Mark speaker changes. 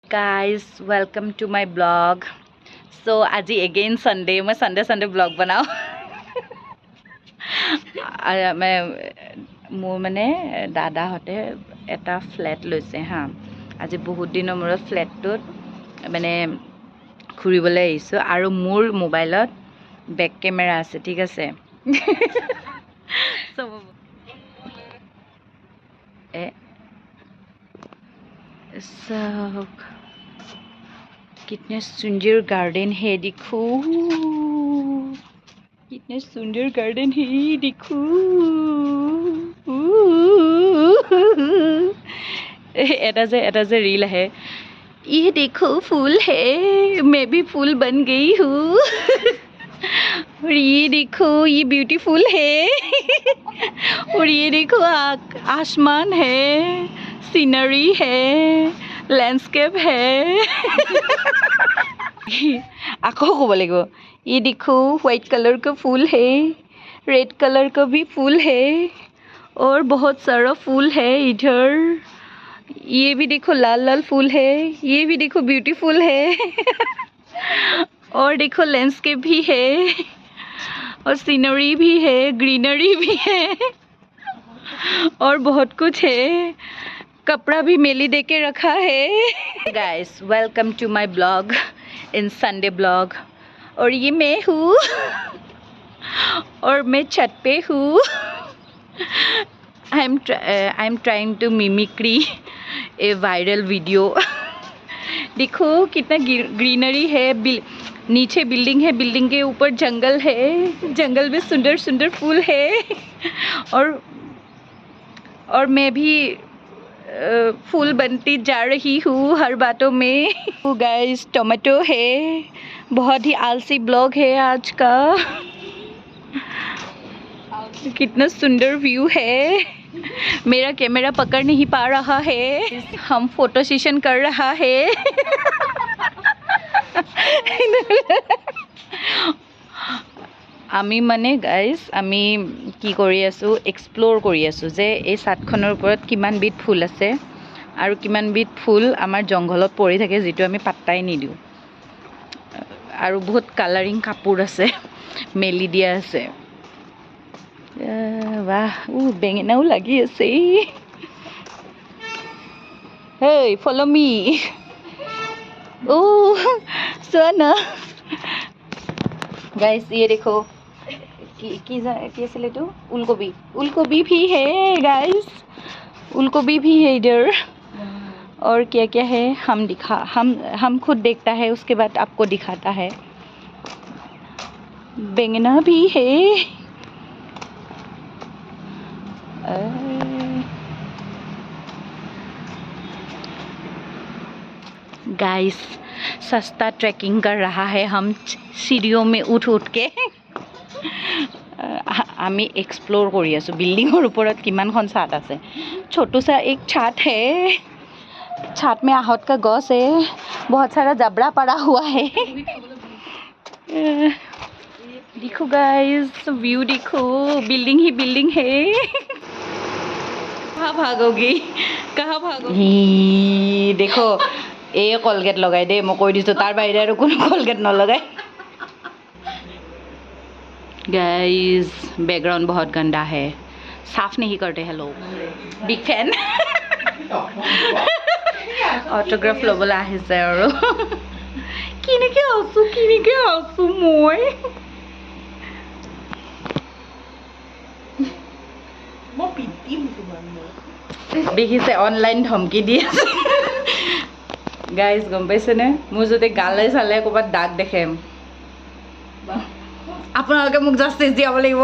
Speaker 1: Guys, welcome to my blog. So, aji again Sunday. मैं Sunday blog बनाओ. मैं মোৰ মানে দাদা হতে এটা ফ্ল্যাট লৈছে হা. আজি বহুত দিনৰ মূৰত ফ্ল্যাটটোত মানে ঘুৰিবলৈ আহিছো আৰু মোৰ মোবাইলত বেক কেমেৰা আছে ঠিক আছে. सब कितने सुंदर गार्डन है देखो कितने सुंदर गार्डन है देखो एटा जे रील है ये देखो फूल है मैं भी फूल बन गई हूँ और ये देखो ये ब्यूटीफुल है और ये देखो आसमान है सीनरी है लैंडस्केप है आको को बोलेगो ये देखो व्हाइट कलर का फूल है रेड कलर का भी फूल है और बहुत सारा फूल है इधर ये भी देखो लाल लाल फूल है ये भी देखो ब्यूटीफुल है और देखो लैंडस्केप भी है और सीनरी भी है ग्रीनरी भी है और बहुत कुछ है कपड़ा भी मेली दे के रखा है. Guys welcome to my blog in Sunday blog और ये मैं हूँ और मैं छत पे हूँ. I am trying to mimicry a viral video. देखो कितना ग्रीनरी है नीचे बिल्डिंग है बिल्डिंग के ऊपर जंगल है जंगल में सुंदर सुंदर फूल है और मैं भी फूल बनती जा रही हूँ हर बातों में. गाइस टोमेटो है बहुत ही आलसी ब्लॉग है आज का. कितना सुंदर व्यू है मेरा कैमरा पकड़ नहीं पा रहा है हम फोटो सेशन कर रहा है. আমি মানে গাইজ আমি কি কৰি আছোঁ এক্সপ্ল'ৰ কৰি আছোঁ যে এই ছাদখনৰ ওপৰত কিমান বিধ ফুল আছে আৰু কিমান বিধ ফুল আমাৰ জংঘলত পৰি থাকে যিটো আমি পাত্তাই নিদিওঁ আৰু বহুত কালাৰিং কাপোৰ আছে মেলি দিয়া আছে. বাহ বেঙেনাও লাগি আছে. হেই ফলো মি চোৱা না गाइस ये देखो की असले तो उलकोबी भी है गाइस उलकोबी भी है इधर और क्या क्या है हम खुद देखता है उसके बाद आपको दिखाता है. बेंगना भी है गाइस सस्ता ट्रैकिंग कर रहा है हम सीढ़ियों में उठ के आमी एक्सप्लोर करी आसो बिल्डिंगर ऊपरत किमानखन छात आछे छोटू सा एक छात है छात में आहत का गछ है बहुत सारा जबड़ा पड़ा हुआ है. देखो गाइस व्यू देखो बिल्डिंग ही बिल्डिंग है. कहाँ भागोगी देखो ए कलगेट लगाई दे मैं কৈ দিছো तार बाहिरे आरो कोनो कलगेट नलगाय. गाइस बैकग्राउंड बहुत गंदा है साफ नहीं करते हैं लोग. बिग फैन ऑटोग्राफ लबले आहिছে আৰু কিনেকে আছো মই দেখিছে অনলাইন ধমকি দি আছে. গাইজ গম পাইছেনে মোৰ যদি গালে চালে ক'ৰবাত দাগ দেখে আপোনালোকে মোক জাষ্টিচ দিয়াব লাগিব.